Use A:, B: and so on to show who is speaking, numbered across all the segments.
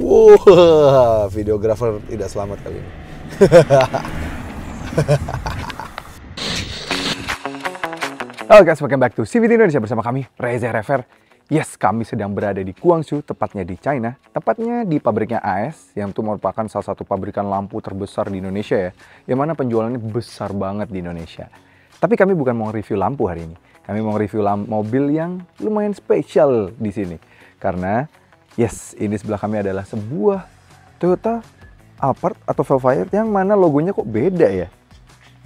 A: Wah, videografer tidak selamat kali ini.
B: Halo guys, welcome back to CVT Indonesia bersama kami, Reza Rever. Yes, kami sedang berada di Guangzhou, tepatnya di China. Tepatnya di pabriknya AS, yang itu merupakan salah satu pabrikan lampu terbesar di Indonesia ya. Yang mana penjualannya besar banget di Indonesia. Tapi kami bukan mau review lampu hari ini. Kami mau review mobil yang lumayan spesial di sini. Karena, yes, ini sebelah kami adalah sebuah Toyota Alphard atau Vellfire yang mana logonya kok beda ya.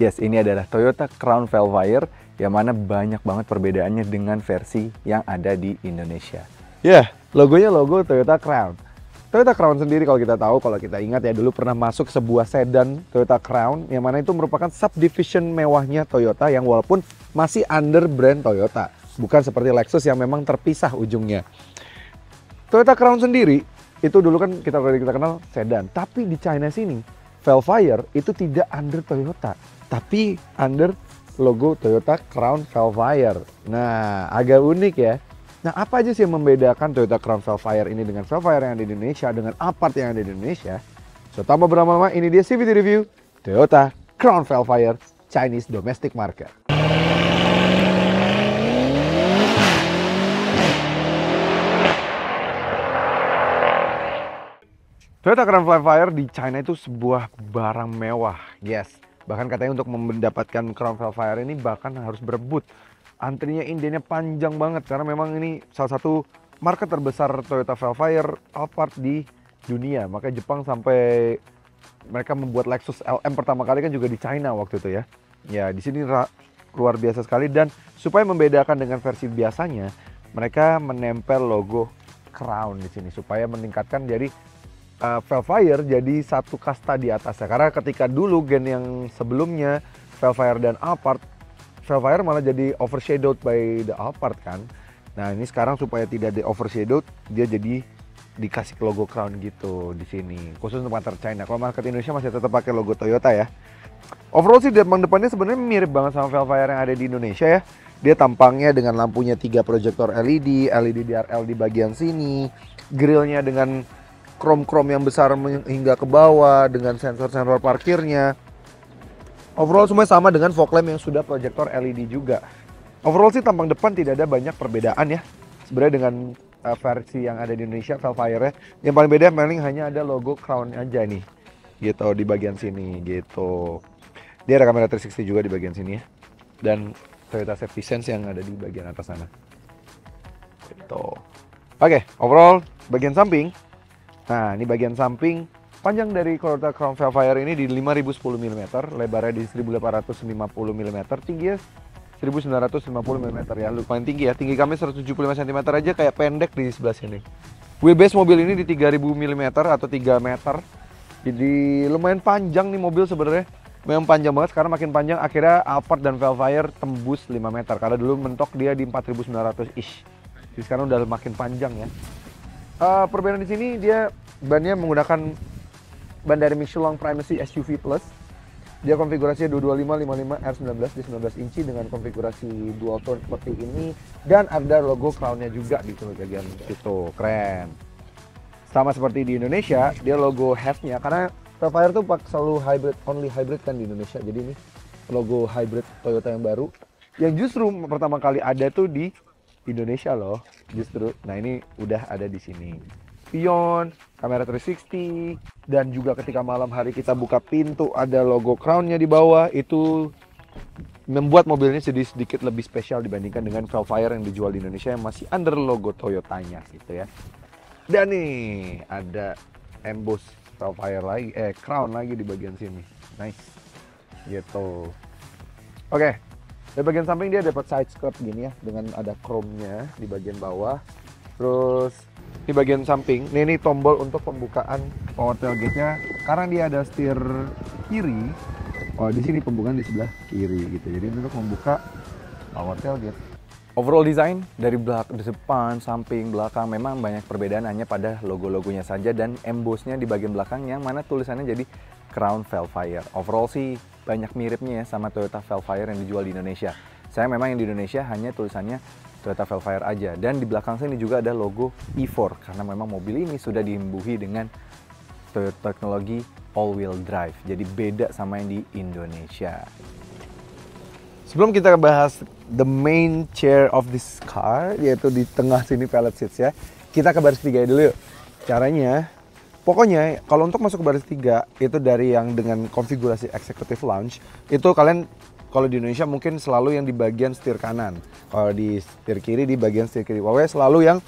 B: Yes, ini adalah Toyota Crown Vellfire yang mana banyak banget perbedaannya dengan versi yang ada di Indonesia. Ya, logonya logo Toyota Crown. Toyota Crown sendiri kalau kita tahu, kalau kita ingat ya dulu pernah masuk sebuah sedan Toyota Crown yang mana itu merupakan subdivision mewahnya Toyota yang walaupun masih under brand Toyota. Bukan seperti Lexus yang memang terpisah ujungnya. Toyota Crown sendiri itu dulu kan kita kenal sedan, tapi di China sini Vellfire itu tidak under Toyota, tapi under logo Toyota Crown Vellfire. Nah, agak unik ya. Nah, apa aja sih yang membedakan Toyota Crown Vellfire ini dengan Vellfire yang ada di Indonesia, dengan Alphard yang ada di Indonesia? So, tanpa berlama-lama, ini dia CVT Review Toyota Crown Vellfire Chinese Domestic Market. Toyota Crown Vellfire di China itu sebuah barang mewah, yes. Bahkan katanya untuk mendapatkan Crown Vellfire ini bahkan harus berebut. Antrinya indenya panjang banget karena memang ini salah satu market terbesar Toyota Vellfire Alphard di dunia. Makanya Jepang sampai mereka membuat Lexus LM pertama kali kan juga di China waktu itu ya. Ya di sini luar biasa sekali, dan supaya membedakan dengan versi biasanya, mereka menempel logo Crown di sini supaya meningkatkan jadi Vellfire jadi satu kasta di atasnya. Karena ketika dulu gen yang sebelumnya Vellfire dan Alphard, Vellfire malah jadi overshadowed by the Alphard kan. Nah ini sekarang supaya tidak di overshadowed, dia jadi dikasih logo Crown gitu di sini. Khusus untuk market China. Kalau market Indonesia masih tetap pakai logo Toyota ya. Overall sih depannya sebenarnya mirip banget sama Vellfire yang ada di Indonesia ya. Dia tampangnya dengan lampunya 3 proyektor LED, LED DRL di bagian sini, grillnya dengan krom-krom yang besar hingga ke bawah dengan sensor-sensor parkirnya. Overall semua sama dengan fog lamp yang sudah proyektor LED juga. Overall sih tampang depan tidak ada banyak perbedaan ya. Sebenarnya dengan versi yang ada di Indonesia Vellfire-nya. Yang paling beda paling hanya ada logo Crown aja nih. Gitu di bagian sini gitu. Dia ada kamera 360 juga di bagian sini ya. Dan Toyota Safety Sense yang ada di bagian atas sana. Gitu. Oke, overall bagian samping. Nah, ini bagian samping, panjang dari Toyota Crown Vellfire ini di 5010 mm, lebarnya di 1850 mm, tingginya 1950 mm ya, lumayan tinggi ya. Tinggi kami 175 cm aja kayak pendek di sebelah sini. Wheelbase mobil ini di 3000 mm atau 3 meter. Jadi lumayan panjang nih mobil sebenarnya. Memang panjang banget, karena makin panjang akhirnya Alphard dan Vellfire tembus 5 meter. Karena dulu mentok dia di 4900 ish. Jadi sekarang udah makin panjang ya. Perbedaan di sini dia bannya menggunakan ban dari Michelin Primacy SUV Plus. Dia konfigurasinya 225 55 R19 di 19 inci dengan konfigurasi dual tone seperti ini, dan ada logo Crown-nya juga di bagian situ. Keren. Sama seperti di Indonesia, dia logo hatch-nya karena Vellfire tuh selalu hybrid, only hybrid kan di Indonesia. Jadi ini logo hybrid Toyota yang baru yang justru pertama kali ada tuh di Indonesia loh, justru. Nah ini udah ada di sini. Spion, kamera 360, dan juga ketika malam hari kita buka pintu ada logo Crown-nya di bawah. Itu membuat mobilnya sedikit lebih spesial dibandingkan dengan Vellfire yang dijual di Indonesia yang masih under logo Toyotanya gitu ya. Dan nih ada emboss Vellfire lagi, Crown lagi di bagian sini. Nice. Gitu. Oke. Di bagian samping dia dapat side skirt gini ya, dengan ada chrome-nya di bagian bawah. Terus di bagian samping, ini tombol untuk pembukaan power tailgate-nya. Karena dia ada setir kiri, oh di sini pembukaan di sebelah kiri gitu. Jadi untuk membuka power tailgate. Overall design dari depan, samping, belakang memang banyak perbedaan hanya pada logo-logonya saja dan embossnya di bagian belakang yang mana tulisannya jadi Crown Vellfire. Overall sih banyak miripnya ya sama Toyota Vellfire yang dijual di Indonesia. Saya memang yang di Indonesia hanya tulisannya
C: Toyota Velfire aja. Dan di belakang sini juga ada logo E4 karena memang mobil ini sudah diimbuhi dengan teknologi all-wheel drive. Jadi beda sama yang di Indonesia.
B: Sebelum kita bahas the main chair of this car, yaitu di tengah sini pallet seats ya, kita ke baris 3 dulu yuk. Caranya, pokoknya kalau untuk masuk ke baris 3, itu dari yang dengan konfigurasi executive lounge, itu kalian kalau di Indonesia mungkin selalu yang di bagian setir kanan. Kalau di setir kiri, di bagian setir kiri. Pokoknya selalu yang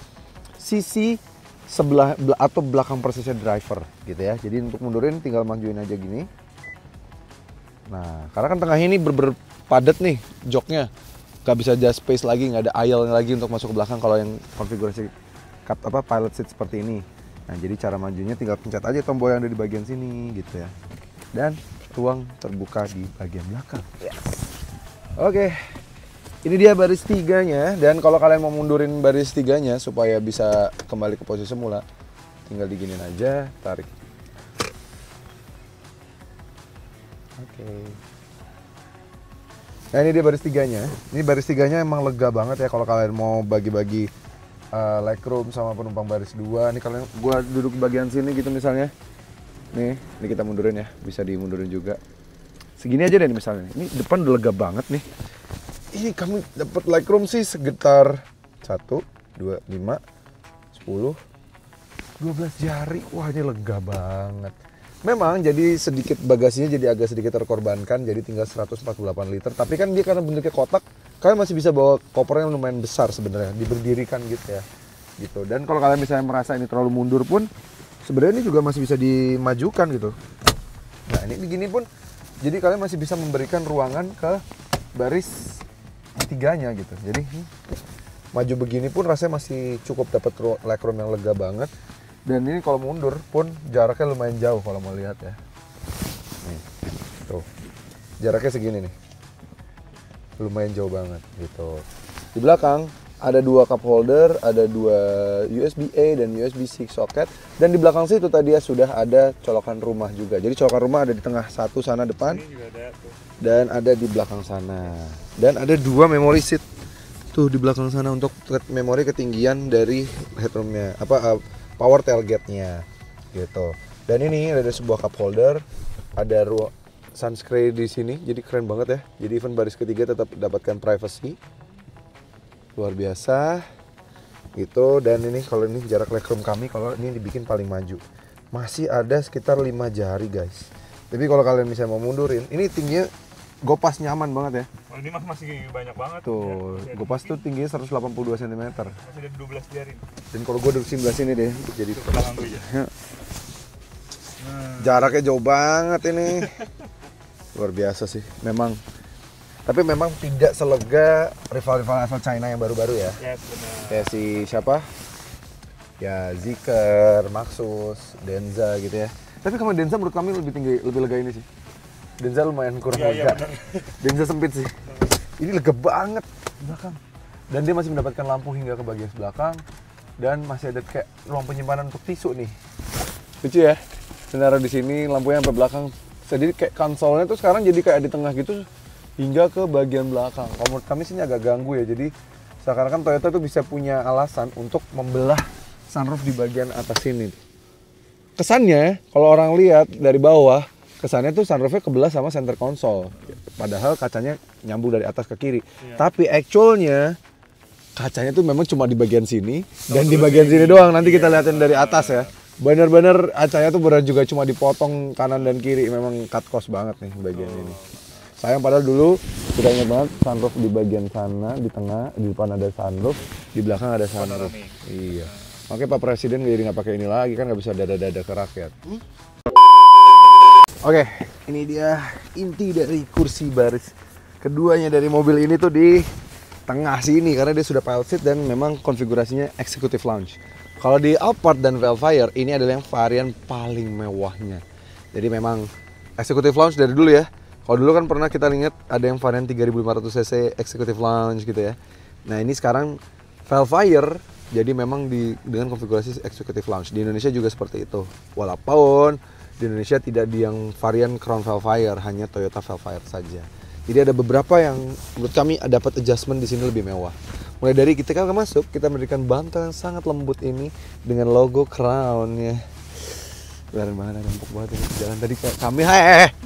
B: sisi sebelah atau belakang persisnya driver gitu ya. Jadi untuk mundurin tinggal majuin aja gini. Nah, karena kan tengah ini padat nih joknya. Gak bisa adjust space lagi, nggak ada aisle lagi untuk masuk ke belakang kalau yang konfigurasi pilot seat seperti ini. Nah, jadi cara majunya tinggal pencet aja tombol yang ada di bagian sini gitu ya. Dan ruang terbuka di bagian belakang. Yes. Oke. Ini dia baris 3-nya, dan kalau kalian mau mundurin baris 3-nya supaya bisa kembali ke posisi semula, tinggal diginin aja, tarik. Oke. Nah, ini dia baris 3-nya. Ini baris 3-nya emang lega banget ya kalau kalian mau bagi-bagi legroom sama penumpang baris 2. Nih kalian, gua duduk bagian sini gitu misalnya. Nih, ini kita mundurin ya, bisa dimundurin juga. Segini aja deh nih misalnya. Ini depan udah lega banget nih. Ini kami dapat legroom sih sekitar 1, 2, 5, 10, 12 jari. Wah, ini lega banget. Memang jadi sedikit bagasinya jadi agak sedikit terkorbankan, jadi tinggal 148 liter. Tapi kan dia karena bentuknya kotak, kalian masih bisa bawa koper yang lumayan besar sebenarnya, diberdirikan gitu ya. Gitu. Dan kalau kalian misalnya merasa ini terlalu mundur pun, sebenarnya ini juga masih bisa dimajukan gitu. Nah, ini begini pun, jadi kalian masih bisa memberikan ruangan ke baris 3-nya gitu. Jadi maju begini pun rasanya masih cukup dapat legroom yang lega banget. Dan ini kalau mundur pun jaraknya lumayan jauh kalau mau lihat ya. Nih, tuh. Jaraknya segini nih. Lumayan jauh banget gitu. Di belakang ada 2 cup holder, ada 2 USB-A dan USB-C socket. Dan di belakang situ tadi ya sudah ada colokan rumah juga. Jadi colokan rumah ada di tengah satu sana depan. Ini juga ada tuh. Dan ada di belakang sana. Dan ada 2 memory seat tuh di belakang sana untuk memori ketinggian dari headroomnya. Power tailgate-nya gitu. Dan ini ada sebuah cup holder, ada sunscreen di sini, jadi keren banget ya. Jadi even baris ketiga tetap dapatkan privacy. Luar biasa. Gitu. Dan ini kalau ini jarak legroom kami kalau ini dibikin paling maju. Masih ada sekitar 5 jari, guys. Tapi kalau kalian misalnya mau mundurin, ini tingginya Gopas nyaman banget ya.
D: Oh, ini masih banyak banget.
B: Tuh, ya. Gopas tuh tingginya 182 cm.
D: Masih ada 12 jari.
B: Dan kalau gue duduk sebelah sini deh, jadi
D: belakang gue ya.
B: Jaraknya jauh banget ini. Luar biasa sih, memang. Tapi memang tidak selega rival-rival asal China yang baru-baru ya.
D: Yes, benar.
B: Kayak si siapa? Ya Zeekr, Maxus, Denza gitu ya. Tapi kalau Denza menurut kami lebih lega ini sih. Denza lumayan kurang lega. Denza sempit sih. Ini lega banget di belakang. Dan dia masih mendapatkan lampu hingga ke bagian belakang. Dan masih ada kayak ruang penyimpanan untuk tisu nih. Lucu ya. Sebenarnya di sini lampunya sampai belakang. Jadi kayak konsolnya tuh sekarang jadi kayak di tengah gitu hingga ke bagian belakang. Kalau menurut kami sih ini agak ganggu ya. Jadi sekarang kan Toyota tuh bisa punya alasan untuk membelah sunroof di bagian atas sini. Kesannya kalau orang lihat dari bawah, kesannya tuh sunroofnya kebelah sama center console. Padahal kacanya nyambung dari atas ke kiri. Iya. Tapi actualnya kacanya tuh memang cuma di bagian sini dan di bagian sini doang. Nanti kita lihatin dari atas ya. Bener-bener kacanya tuh beneran juga cuma dipotong kanan dan kiri. Memang cut cost banget nih bagian ini. Sayang padahal dulu kita ingat banget sunroof di bagian sana, di tengah, di depan ada sunroof, di belakang ada sunroof. Iya. Oke, Pak Presiden jadi nggak pakai ini lagi kan nggak bisa dada-dada ke rakyat. Oke, ini dia inti dari kursi baris keduanya dari mobil ini tuh di tengah sini karena dia sudah pilot seat dan memang konfigurasinya executive lounge. Kalau di Alphard dan Velfire ini adalah yang varian paling mewahnya. Jadi memang executive lounge dari dulu ya. Kalau dulu kan pernah kita lihat ada yang varian 3500 cc executive lounge gitu ya. Nah, ini sekarang Velfire jadi memang dengan konfigurasi executive lounge. Di Indonesia juga seperti itu. Walaupun di Indonesia tidak di yang varian Crown Velfire, hanya Toyota Velfire saja. Jadi ada beberapa yang menurut kami dapat adjustment di sini lebih mewah.
A: Mulai dari kita kalau masuk, kita memberikan bantal yang sangat lembut ini dengan logo Crown-nya. Keren banget, ada empuk banget ini jalan tadi kami,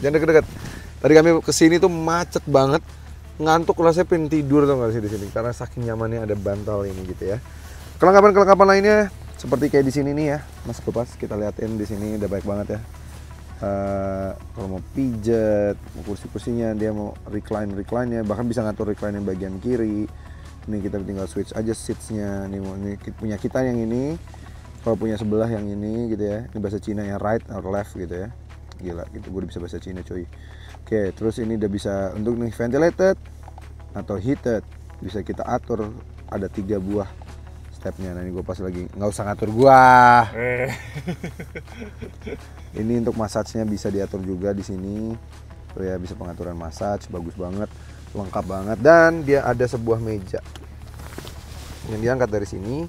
A: jangan deket-deket. Tadi kami kesini tuh macet banget, ngantuk rasanya pengen tidur tuh nggak sih di sini karena saking nyamannya ada bantal ini gitu ya. Kelengkapan lainnya seperti kayak di sini nih ya, Mas Kupas, kita liatin di sini udah baik banget ya. Kalau mau pijat, mau kursi-kursinya, dia mau recline-nya, bahkan bisa ngatur recline yang bagian kiri. Ini kita tinggal switch aja seats-nya. Ini punya kita yang ini. Kalau punya sebelah yang ini gitu ya. Ini bahasa Cina yang right or left gitu ya. Gila gitu, gue udah bisa bahasa Cina coy. Oke, terus ini udah bisa untuk nih ventilated atau heated. Bisa kita atur, ada 3 buah stepnya. Nah ini gue pas lagi, nggak usah ngatur gua. Ini untuk massage-nya bisa diatur juga di sini. Tuh ya, bisa pengaturan massage, bagus banget, lengkap banget. Dan dia ada sebuah meja yang diangkat dari sini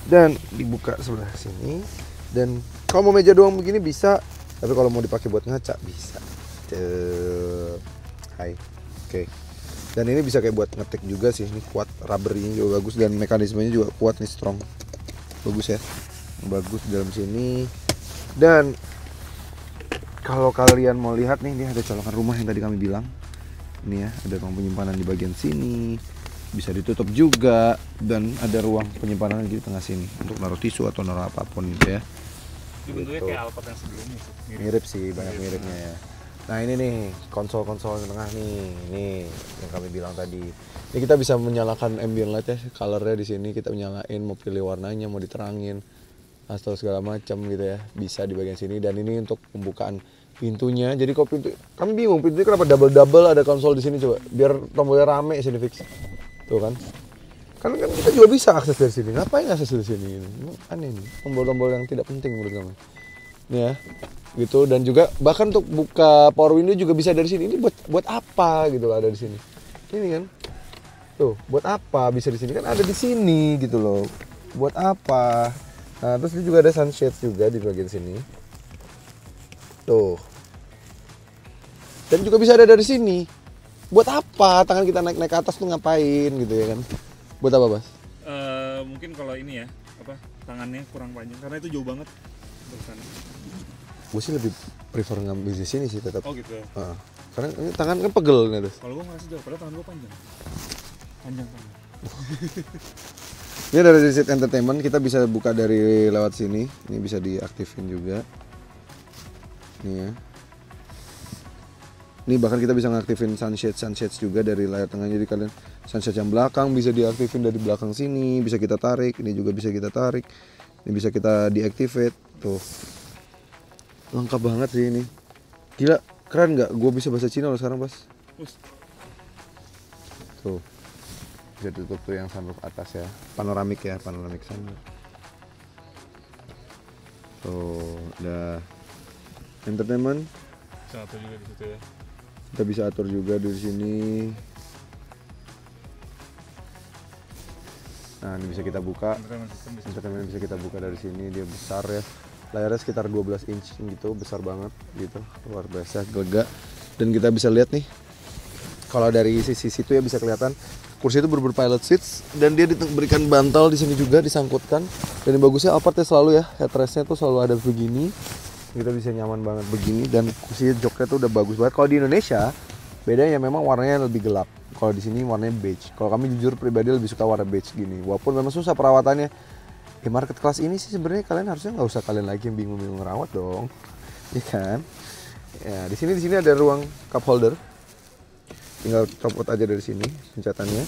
A: dan dibuka sebelah sini. Dan kalau mau meja doang begini bisa, tapi kalau mau dipakai buat ngaca bisa. Hai, oke. Dan ini bisa kayak buat ngetik juga sih. Ini kuat, rubbernya juga bagus dan mekanismenya juga kuat nih, strong, bagus ya, bagus di dalam sini. Dan kalau kalian mau lihat nih, ini ada colokan rumah yang tadi kami bilang. Ini ya, ada ruang penyimpanan di bagian sini, bisa ditutup juga, dan ada ruang penyimpanan di tengah sini untuk naruh tisu atau naruh apapun gitu ya.
D: Itu bentuknya kayak Alphard yang sebelumnya sih.
A: Mirip sih, banyak miripnya ya. Nah ini nih konsol-konsol yang tengah nih yang kami bilang tadi. Ini kita bisa menyalakan ambient light ya, colornya di sini kita menyalain, mau pilih warnanya, mau diterangin, atau segala macam gitu ya, bisa di bagian sini. Dan ini untuk pembukaan pintunya. Jadi kalau pintu, kami bingung pintunya kenapa double ada konsol di sini, coba biar tombolnya rame sini fix. Tuh kan kita juga bisa akses dari sini. Ngapain akses dari sini? Aneh nih, tombol-tombol yang tidak penting menurut kami. Nih ya, gitu. Dan juga bahkan untuk buka power window juga bisa dari sini. Ini buat apa gitu loh, ada di sini. Ini kan, tuh buat apa bisa di sini, kan ada di sini gitu loh. Buat apa? Nah terus ini juga ada sunshade juga di bagian sini. Tuh. Dan juga bisa ada dari sini. Buat apa? Tangan kita naik ke atas tuh ngapain gitu ya kan? Buat apa, Bas?
D: Mungkin kalau ini ya, apa tangannya kurang panjang karena itu jauh banget dari sana.
A: Gue sih lebih prefer ngambil di sini sih tetap.
D: Oh gitu ya.
A: Karena ini tangan kan pegel nih terus.
D: Kalau gue ngerasa jauh, padahal tangan gue panjang. Panjang.
A: Ini ada seat entertainment, kita bisa buka dari lewat sini. Ini bisa diaktifin juga. Nih ya. Ini bahkan kita bisa ngaktifin sunshades juga dari layar tengah. Jadi kalian sunshade yang belakang bisa diaktifin dari belakang sini, bisa kita tarik. Ini juga bisa kita tarik. Ini bisa kita deactivate. Tuh. Lengkap banget sih ini. Gila, keren nggak? Gue bisa bahasa Cina loh sekarang, Bas. Tuh. Bisa tutup tuh yang sunroof atas ya. Panoramik sunroof. Tuh, udah entertainment.
D: Bisa atur juga di situ ya.
A: Kita bisa atur juga di sini. Nah, ini bisa kita buka. Entertainment bisa kita buka dari sini, dia besar ya. Layarnya sekitar 12 inch gitu, besar banget gitu. Luar biasa, lega. Dan kita bisa lihat nih. Kalau dari sisi situ ya bisa kelihatan kursi itu pilot seats dan dia diberikan bantal di sini juga disangkutkan. Dan yang bagusnya Alphard ya selalu ya, headrestnya tuh selalu ada begini. Kita bisa nyaman banget begini dan kursi joknya tuh udah bagus banget. Kalau di Indonesia bedanya memang warnanya lebih gelap. Kalau di sini warnanya beige. Kalau kami jujur pribadi lebih suka warna beige gini. Walaupun memang susah perawatannya. Di market kelas ini sih sebenarnya kalian harusnya nggak usah kalian lagi yang bingung-bingung ngerawat dong, ya kan? Ya di sini ada ruang cup holder. Tinggal copot aja dari sini pencetannya.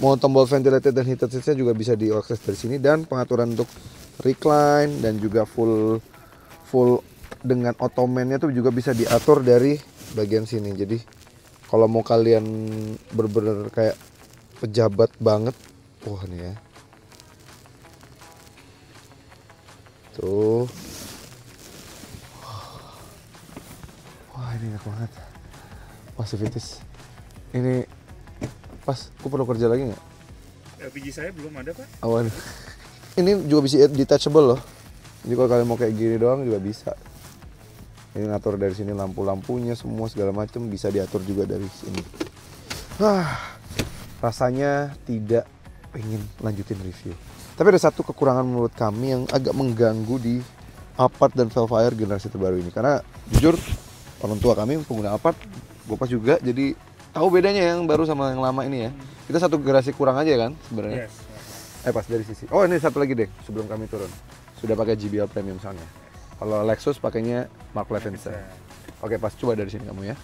A: Mau tombol ventilated dan heated seats-nya juga bisa diakses dari sini dan pengaturan untuk recline dan juga full dengan ottoman-nya tuh juga bisa diatur dari bagian sini. Jadi kalau mau kalian bener-bener kayak pejabat banget, wah nih ya. Tuh. Wah ini enak banget. Pasifitis. Ini pas, aku perlu kerja lagi nggak?
D: LPG saya belum ada, Pak.
A: Awan. Ini juga bisa detachable loh. Jadi kalau kalian mau kayak gini doang juga bisa. Ini ngatur dari sini lampu-lampunya semua segala macam bisa diatur juga dari sini. Rasanya tidak pengen lanjutin review. Tapi ada satu kekurangan menurut kami yang agak mengganggu di Alphard dan Vellfire generasi terbaru ini. Karena jujur orang tua kami pengguna Alphard, gue pas juga, jadi tahu bedanya yang baru sama yang lama ini ya. Kita satu generasi kurang aja kan sebenarnya.
D: Yes.
A: Pas dari sisi. Oh ini satu lagi deh sebelum kami turun. Sudah pakai JBL Premium soundnya. Kalau Lexus pakainya Mark Levinson. Oke, pas coba dari sini kamu ya.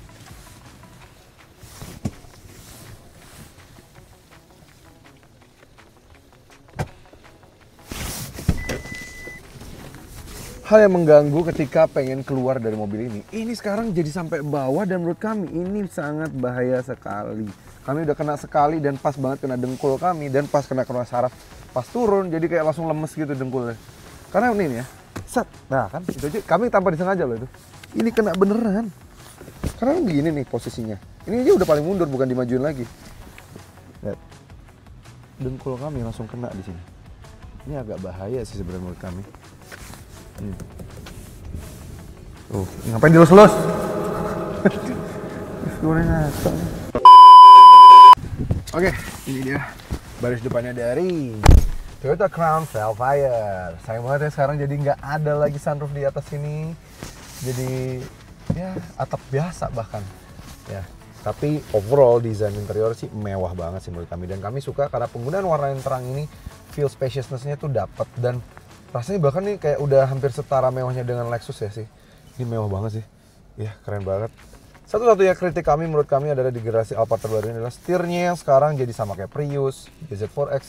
A: Hal yang mengganggu ketika pengen keluar dari mobil ini sekarang jadi sampai bawah dan menurut kami ini sangat bahaya sekali. Kami udah kena sekali dan pas banget kena dengkul kami dan pas kena saraf pas turun jadi kayak langsung lemes gitu dengkulnya. Karena ini ya, set, nah kan itu aja kami tanpa disengaja loh itu. Ini kena beneran. Karena begini nih posisinya. Ini aja udah paling mundur bukan dimajuin lagi. Lihat, dengkul kami langsung kena di sini. Ini agak bahaya sih sebenarnya menurut kami. Ngapain dilus-lus? Oke, ini dia baris depannya dari Toyota Crown Vellfire. Sayang banget ya sekarang jadi nggak ada lagi sunroof di atas sini. Jadi ya atap biasa bahkan. Ya, tapi overall desain interior sih mewah banget sih menurut kami dan kami suka karena penggunaan warna yang terang ini feel spaciousness-nya tuh dapat dan rasanya bahkan nih kayak udah hampir setara mewahnya dengan Lexus ya sih. Ini mewah banget sih. Ya, keren banget. Satu-satunya kritik kami menurut kami adalah di generasi Alphard terbaru ini adalah setirnya yang sekarang jadi sama kayak Prius, GZ4X.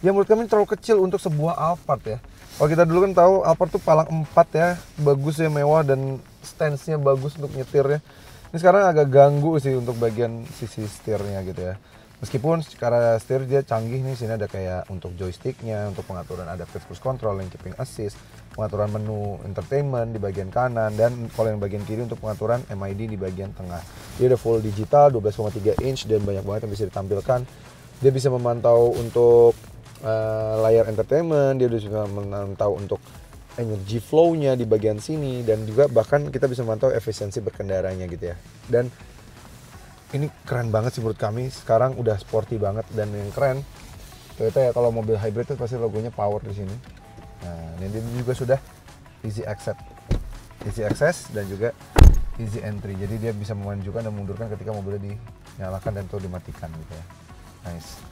A: Ya menurut kami terlalu kecil untuk sebuah Alphard ya. Kalau kita dulu kan tahu Alphard tuh palang 4 ya, bagus ya, mewah dan stance-nya bagus untuk nyetirnya. Ini sekarang agak ganggu sih untuk bagian sisi setirnya gitu ya. Meskipun secara setir dia canggih nih, sini ada kayak untuk joysticknya, untuk pengaturan adaptive cruise control, lane keeping assist, pengaturan menu entertainment di bagian kanan, dan kalau yang bagian kiri untuk pengaturan MID di bagian tengah. Dia udah full digital, 12,3 inch dan banyak banget yang bisa ditampilkan. Dia bisa memantau untuk layar entertainment, dia bisa memantau untuk energy flow-nya di bagian sini, dan juga bahkan kita bisa memantau efisiensi berkendaranya gitu ya. Dan ini keren banget sih menurut kami, sekarang udah sporty banget dan yang keren Toyota ya kalau mobil hybrid itu pasti logonya power di sini. Nah, ini juga sudah easy access dan juga easy entry. Jadi dia bisa memajukan dan mundurkan ketika mobilnya dinyalakan dan atau dimatikan gitu ya. Nice.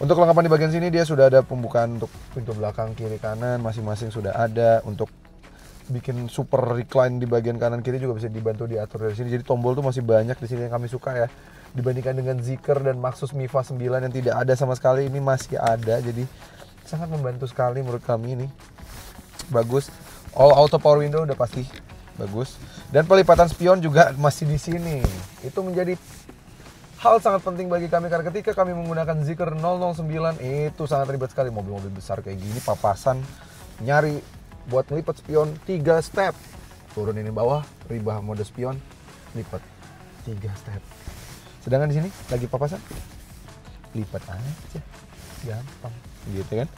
A: Untuk kelengkapan di bagian sini dia sudah ada pembukaan untuk pintu belakang kiri kanan masing-masing sudah ada. Untuk bikin super recline di bagian kanan kiri juga bisa dibantu diatur dari sini. Jadi tombol tuh masih banyak di sini yang kami suka ya. Dibandingkan dengan Zeekr dan Maxus Miva 9 yang tidak ada sama sekali, ini masih ada. Jadi sangat membantu sekali menurut kami ini. Bagus. All auto power window udah pasti bagus. Dan pelipatan spion juga masih di sini. Itu menjadi hal sangat penting bagi kami karena ketika kami menggunakan Zeekr 009 itu sangat ribet sekali, mobil-mobil besar kayak gini papasan nyari buat ngelipat spion 3 step, turun ini bawah, ribah mode spion, lipat 3 step. Sedangkan di sini lagi papasan, lipat aja, gampang, gitu kan?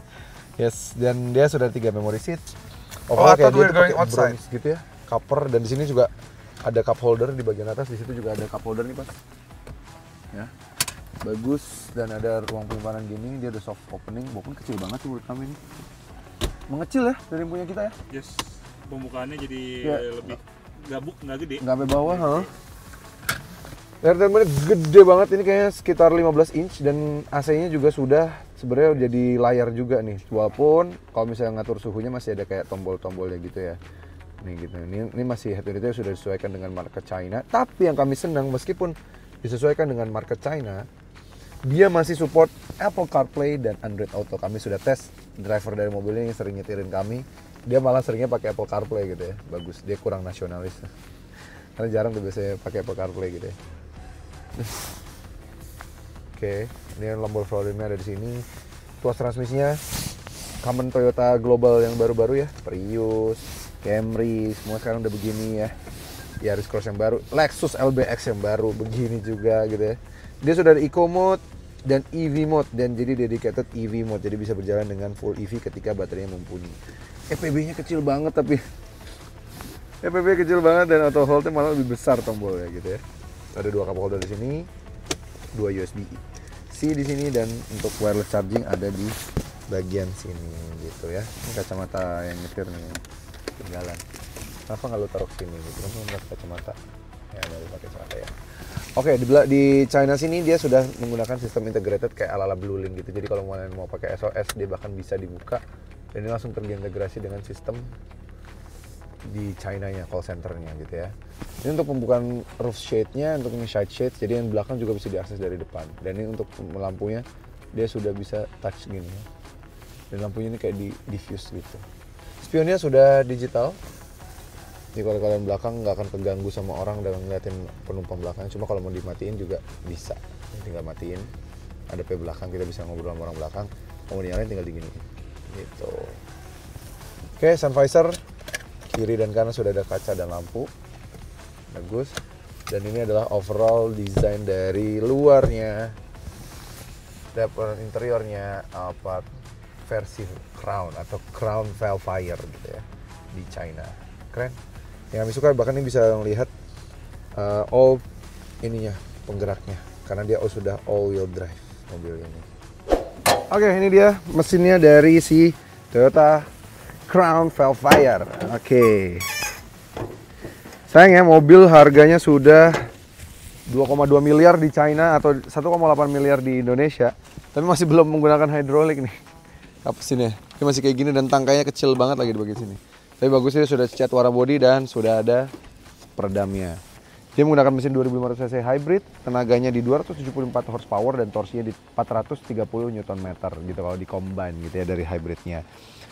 A: Yes, dan dia sudah 3 memory seat. Overall kayak dia tuh pakai bronze gitu ya, cover, dan di sini juga ada cup holder di bagian atas. Di situ juga ada cup holder nih pas, ya, bagus. Dan ada ruang penyimpanan gini, dia ada soft opening, walaupun kecil banget tuh menurut kami ini. Mengecil ya dari punya kita ya.
D: Yes, pembukaannya jadi
A: ya,
D: lebih gabuk, nggak gede.
A: Nggak sampai bawah, Entertainment gede banget, ini kayaknya sekitar 15 inch dan AC-nya juga sudah sebenarnya jadi layar juga nih. Walaupun kalau misalnya ngatur suhunya masih ada kayak tombol-tombolnya gitu ya. Nih gitu. Ini masih head unitnya sudah disesuaikan dengan market China. Tapi yang kami senang meskipun disesuaikan dengan market China, dia masih support Apple CarPlay dan Android Auto. Kami sudah tes, driver dari mobil ini sering nyetirin kami. Dia malah seringnya pakai Apple CarPlay gitu ya. Bagus, dia kurang nasionalis. Karena jarang tuh biasanya pakai Apple CarPlay gitu ya. Oke, ini Lamborghini ada di sini. Tuas transmisinya common Toyota Global yang baru-baru ya. Prius, Camry, semua sekarang udah begini ya. Yaris Cross yang baru, Lexus LBX yang baru begini juga gitu ya. Dia sudah ada Eco Mode dan EV Mode, dan jadi dedicated EV Mode, jadi bisa berjalan dengan full EV ketika baterainya mumpuni. EPB-nya kecil banget tapi EPB kecil banget dan auto hold-nya malah lebih besar tombolnya gitu ya. Ada 2 cup holder di sini, 2 USB-C
B: C di sini dan untuk wireless charging ada di bagian sini gitu ya. Ini kacamata yang nyetir nih, ketinggalan. Kenapa nggak lu taruh sini gitu? Kan lu nggak kacamata. Ya baru pakai kacamata ya. Oke, di China sini dia sudah menggunakan sistem integrated kayak ala-ala Bluelink gitu. Jadi kalau mau pakai SOS dia bahkan bisa dibuka dan ini langsung terintegrasi dengan sistem di China-nya, call center-nya gitu ya. Ini untuk pembukaan roof shade-nya, untuk ini side shade, jadi yang belakang juga bisa diakses dari depan. Dan ini untuk lampunya dia sudah bisa touch gini ya. Dan lampunya ini kayak di diffuse gitu. Spionnya sudah digital. Jadi kalau kalian belakang nggak akan keganggu sama orang dan ngeliatin penumpang belakang. Cuma kalau mau dimatiin juga bisa. Tinggal matiin. Ada pe belakang, kita bisa ngobrol sama orang belakang. Kalau mau dinyalain tinggal digini. Gitu. Oke, sun visor. Kiri dan kanan sudah ada kaca dan lampu. Bagus. Dan ini adalah overall desain dari luarnya. Dapur interiornya Alphard versi Crown atau Crown Vellfire gitu ya di China. Keren. Yang kami suka bahkan ini bisa melihat all ininya penggeraknya karena dia sudah all wheel drive mobil ini. Oke, ini dia mesinnya dari si Toyota Crown Vellfire. Oke. Sayang ya, mobil harganya sudah 2,2 miliar di China atau 1,8 miliar di Indonesia, tapi masih belum menggunakan hidrolik nih. Apa sini? Ini masih kayak gini dan tangkainya kecil banget lagi di bagian sini. Tapi bagusnya sudah cat warna bodi dan sudah ada peredamnya. Dia menggunakan mesin 2500 cc hybrid, tenaganya di 274 horsepower dan torsinya di 430 Nm gitu kalau di combine gitu ya dari hybridnya.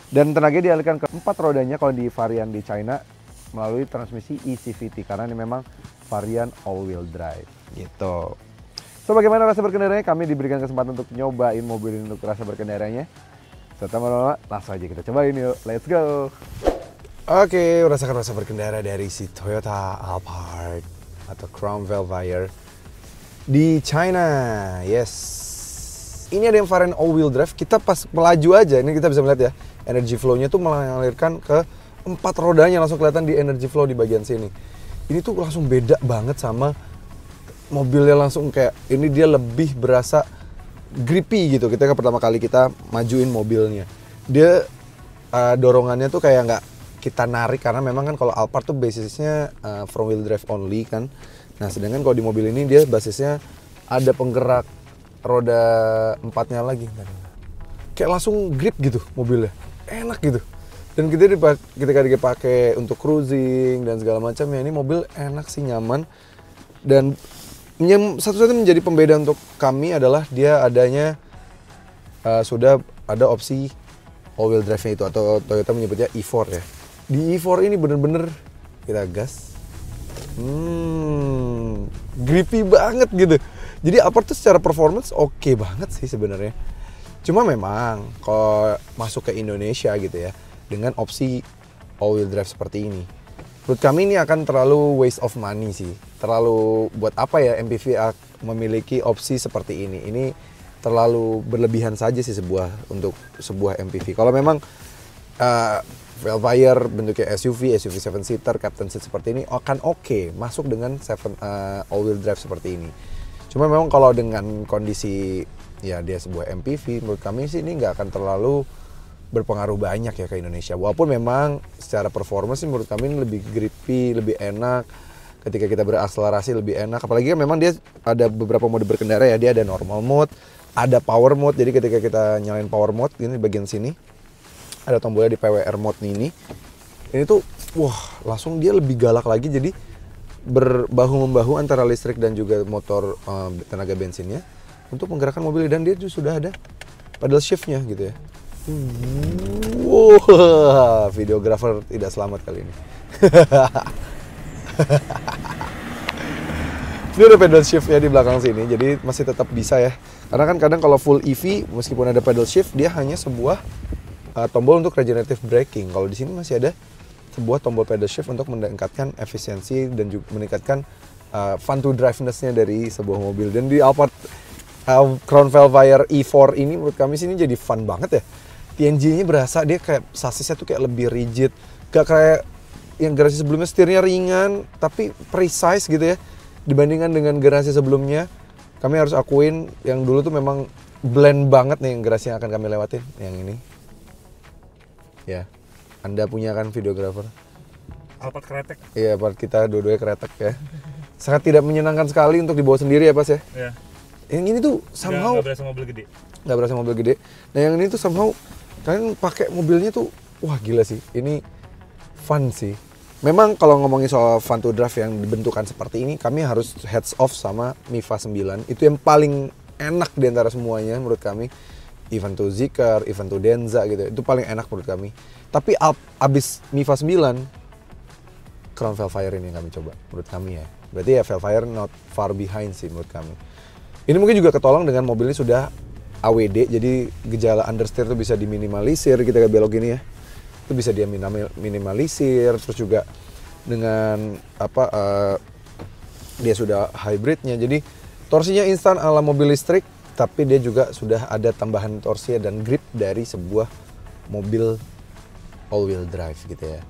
B: Dan tenaganya dialihkan ke 4 rodanya kalau di varian di China melalui transmisi eCVT karena ini memang varian all wheel drive gitu. So bagaimana rasa berkendaranya? Kami diberikan kesempatan untuk nyobain mobil ini untuk rasa berkendaranya. Serta lama-lama langsung aja kita cobain yuk. Let's go. Oke, rasakan rasa berkendara dari si Toyota Alphard atau Crown Vellfire di China. Yes. Ini ada yang varian all wheel drive. Kita pas melaju aja, ini kita bisa melihat ya, energy flow-nya tuh mengalirkan ke 4 rodanya, langsung kelihatan di energy flow di bagian sini. Ini tuh langsung beda banget sama mobilnya, langsung kayak ini dia lebih berasa grippy gitu. Kita pertama kali kita majuin mobilnya, dia dorongannya tuh kayak nggak kita narik karena memang kan kalau Alphard tuh basisnya front wheel drive only kan. Nah sedangkan kalau di mobil ini dia basisnya ada penggerak roda 4-nya lagi. Kayak langsung grip gitu mobilnya, enak gitu. Dan ketika dipakai untuk cruising dan segala macam ya, ini mobil enak sih, nyaman. Dan satu-satunya menjadi pembeda untuk kami adalah dia adanya sudah ada opsi all wheel drive-nya itu, atau Toyota menyebutnya E4 ya. Di E4 ini bener-bener kita gas, grippy banget gitu. Jadi Alphard tuh secara performance oke banget sih sebenarnya. Cuma memang kalau masuk ke Indonesia gitu ya, dengan opsi all wheel drive seperti ini, menurut kami ini akan terlalu waste of money sih. Terlalu buat apa ya MPV memiliki opsi seperti ini? Ini terlalu berlebihan saja sih untuk sebuah MPV. Kalau memang Vellfire bentuknya SUV 7 seater, captain seat seperti ini akan oke masuk dengan all wheel drive seperti ini. Cuma memang kalau dengan kondisi ya dia sebuah MPV, menurut kami sih ini nggak akan terlalu berpengaruh banyak ya ke Indonesia. Walaupun memang secara performance sih menurut kami ini lebih grippy, lebih enak. Ketika kita berakselerasi lebih enak. Apalagi kan memang dia ada beberapa mode berkendara ya. Dia ada normal mode, ada power mode. Jadi ketika kita nyalain power mode, ini di bagian sini ada tombolnya di PWR mode ini tuh wah langsung dia lebih galak lagi. Jadi berbahu-membahu antara listrik dan juga motor tenaga bensinnya untuk menggerakkan mobil. Dan dia juga sudah ada pedal shiftnya gitu ya. Wow, videografer tidak selamat kali ini. Ini ada pedal shift ya di belakang sini, jadi masih tetap bisa ya. Karena kan kadang kalau full EV meskipun ada pedal shift, dia hanya sebuah tombol untuk regenerative braking. Kalau di sini masih ada sebuah tombol pedal shift untuk meningkatkan efisiensi dan juga meningkatkan fun to drive-ness-nya dari sebuah mobil. Dan di Alphard Crown Vellfire E4 ini menurut kami sini jadi fun banget ya. TNG-nya berasa dia kayak sasisnya tuh kayak lebih rigid, gak kayak yang generasi sebelumnya setirnya ringan tapi precise gitu ya. Dibandingkan dengan generasi sebelumnya kami harus akuin yang dulu tuh memang blend banget nih garasi yang akan kami lewatin, yang ini. Ya, Anda punya kan videografer?
D: Alphard kretek.
B: Iya, part kita dua-duanya kretek ya. Sangat tidak menyenangkan sekali untuk dibawa sendiri ya Pas ya.
D: Ya.
B: Yang ini tuh somehow
D: Nggak berasa mobil gede.
B: nggak berasa mobil gede. Nah yang ini tuh somehow kalian pakai mobilnya tuh wah gila sih. Ini fun sih. Memang kalau ngomongin soal fun to drive yang dibentukan seperti ini, kami harus heads off sama Mifa 9. Itu yang paling enak di antara semuanya menurut kami. Even to Zeekr, even to Denza gitu. Itu paling enak menurut kami. Tapi abis Mifa 9, Crown Velfire ini yang kami coba menurut kami ya. Berarti ya Velfire not far behind sih menurut kami. Ini mungkin juga ketolong dengan mobil ini sudah AWD, jadi gejala understeer itu bisa diminimalisir kita kayak belok gini ya. Itu bisa dia minimalisir, terus juga dengan dia sudah hybridnya, jadi torsinya instan ala mobil listrik, tapi dia juga sudah ada tambahan torsi dan grip dari sebuah mobil all wheel drive gitu ya.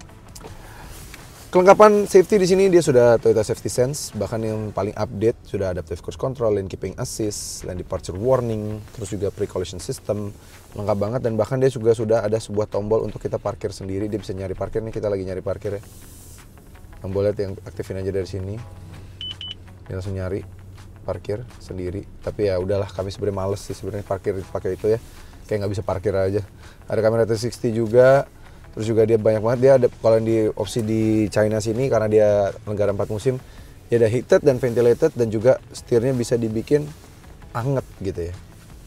B: Kelengkapan safety di sini dia sudah Toyota Safety Sense, bahkan yang paling update sudah adaptive cruise control, lane keeping assist, lane departure warning, terus juga pre-collision system, lengkap banget. Dan bahkan dia juga sudah ada sebuah tombol untuk kita parkir sendiri, dia bisa nyari parkir nih, kita lagi nyari parkir ya. Tombol yang aktifin aja dari sini, dia langsung nyari parkir sendiri. Tapi ya udahlah, kami sebenarnya males sih sebenarnya parkir pakai itu ya, kayak nggak bisa parkir aja. Ada kamera 360 juga. Terus juga dia banyak banget, dia ada kalau di opsi di China sini karena dia negara 4 musim, dia ada heated dan ventilated dan juga setirnya bisa dibikin anget gitu ya.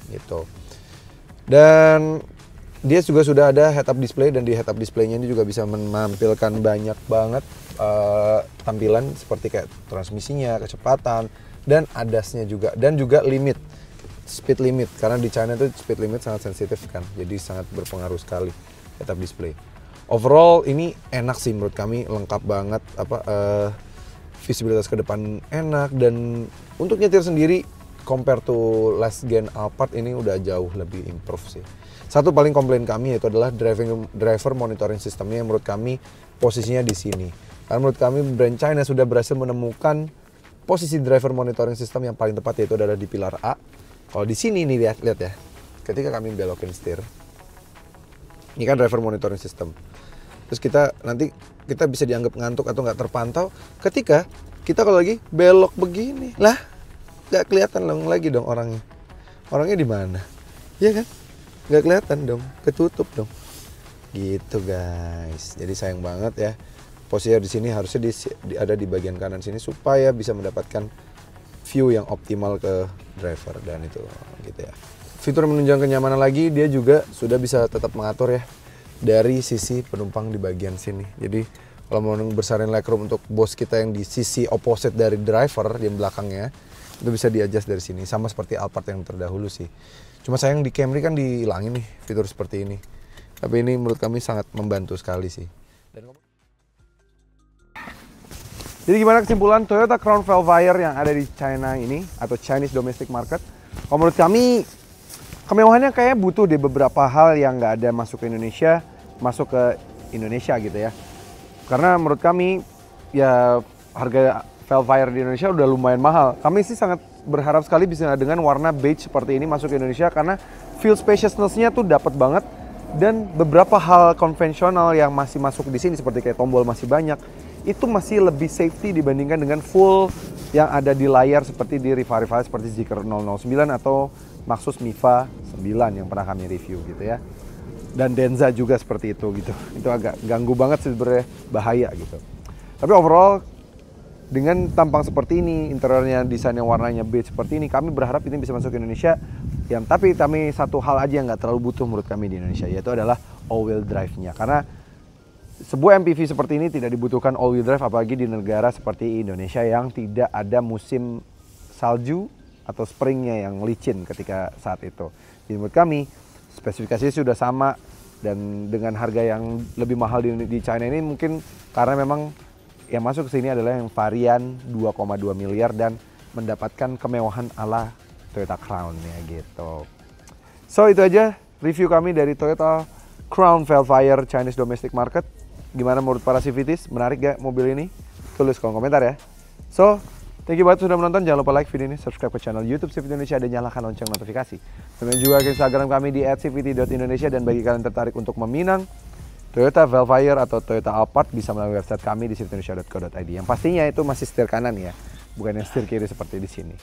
B: Gitu. Dan dia juga sudah ada head up display dan di head up display-nya ini juga bisa menampilkan banyak banget tampilan seperti kayak transmisinya, kecepatan dan ADAS-nya juga dan juga limit speed limit karena di China itu speed limit sangat sensitif kan. Jadi sangat berpengaruh sekali head up display. Overall ini enak sih menurut kami, lengkap banget visibilitas ke depan enak dan untuk nyetir sendiri compare to last gen Alphard ini udah jauh lebih improve sih. Satu paling komplain kami yaitu adalah driver monitoring systemnya yang menurut kami posisinya di sini. Karena menurut kami brand China sudah berhasil menemukan posisi driver monitoring system yang paling tepat yaitu adalah di pilar A. Kalau di sini nih lihat ya, ketika kami belokin setir, ini kan driver monitoring system. Terus nanti kita bisa dianggap ngantuk atau nggak terpantau ketika kita kalau lagi belok begini. Lah, nggak kelihatan lagi dong orangnya. Orangnya di mana? Iya kan? Nggak kelihatan dong, ketutup dong. Gitu guys. Jadi sayang banget ya. Posisi di sini harusnya ada di bagian kanan sini supaya bisa mendapatkan view yang optimal ke driver dan itu gitu ya. Fitur menunjang kenyamanan lagi, dia juga sudah bisa tetap mengatur ya dari sisi penumpang di bagian sini. Jadi kalau mau besarin legroom untuk bos kita yang di sisi opposite dari driver di belakangnya, itu bisa di-adjust dari sini. Sama seperti Alphard yang terdahulu sih. Cuma sayang di Camry kan dihilangin nih fitur seperti ini. Tapi ini menurut kami sangat membantu sekali sih.
C: Jadi gimana kesimpulan Toyota Crown Velfire yang ada di China ini atau Chinese domestic market? Kalau menurut kami kemewahannya kayak butuh di beberapa hal yang nggak ada masuk ke Indonesia gitu ya. Karena menurut kami ya harga Velfire di Indonesia udah lumayan mahal. Kami sih sangat berharap sekali bisa dengan warna beige seperti ini masuk ke Indonesia karena feel spaciousness-nya tuh dapat banget dan beberapa hal konvensional yang masih masuk di sini seperti kayak tombol masih banyak itu masih lebih safety dibandingkan dengan full yang ada di layar seperti di rival-rival seperti Zeekr 009 atau Maxus Mifa 9 yang pernah kami review gitu ya. Dan Denza juga seperti itu gitu. Itu agak ganggu banget sih sebenarnya, bahaya gitu. Tapi overall dengan tampang seperti ini, interiornya desainnya warnanya beige seperti ini, kami berharap ini bisa masuk ke Indonesia. Tapi kami satu hal aja yang nggak terlalu butuh menurut kami di Indonesia, yaitu adalah all-wheel drive-nya. Karena sebuah MPV seperti ini tidak dibutuhkan all-wheel drive, apalagi di negara seperti Indonesia yang tidak ada musim salju atau springnya yang licin ketika saat itu. Jadi menurut kami spesifikasinya sudah sama dan dengan harga yang lebih mahal di China ini mungkin karena memang yang masuk ke sini adalah yang varian 2,2 miliar dan mendapatkan kemewahan ala Toyota Crown ya gitu. So itu aja review kami dari Toyota Crown Velfire Chinese Domestic Market. Gimana menurut para CVTs? Menarik gak mobil ini? Tulis kolom komentar ya. So Thank you banget sudah menonton. Jangan lupa like video ini, subscribe ke channel YouTube CVT Indonesia dan nyalakan lonceng notifikasi. Dan juga ke Instagram kami di @cvt.indonesia. Dan bagi kalian tertarik untuk meminang Toyota Velfire atau Toyota Alphard bisa melalui website kami di cvtindonesia.co.id. Yang pastinya itu masih setir kanan ya, bukan yang setir kiri seperti di sini.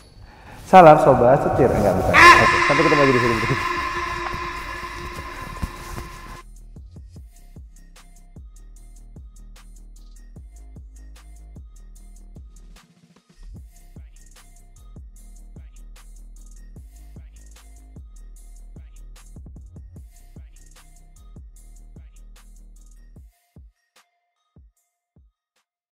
C: Salam sobat setir, enggak bukan. Oke, sampai ketemu lagi di video berikutnya.